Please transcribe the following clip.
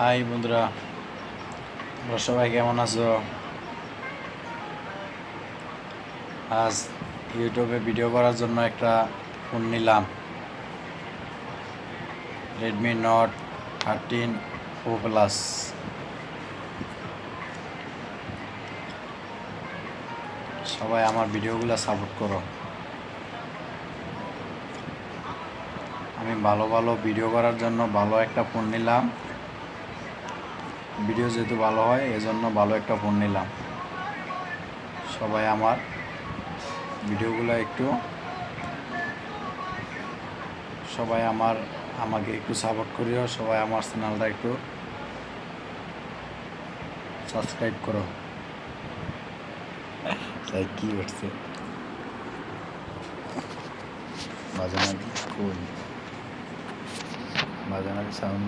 High বন্ধুরা, তোমরা সবাই কেমন আছো? আজ ইউটিউবে ভিডিও করার জন্য একটা ফোন নিলাম, রেডমি নোট 13 প্রো প্লাস। সবাই আমার ভিডিওগুলো সাপোর্ট করো। আমি ভালো ভালো ভিডিও করার জন্য ভালো একটা ফোন নিলাম। ভিডিও যেহেতু ভালো হয় এজন্য ভালো একটা ফোন নিলাম। সবাই আমার ভিডিওগুলো আমাকে একটু সাপোর্ট করিও। সবাই আমার চ্যানেলটা একটু সাবস্ক্রাইব করো। তাই কি করছে বাজানারি সাউন্ড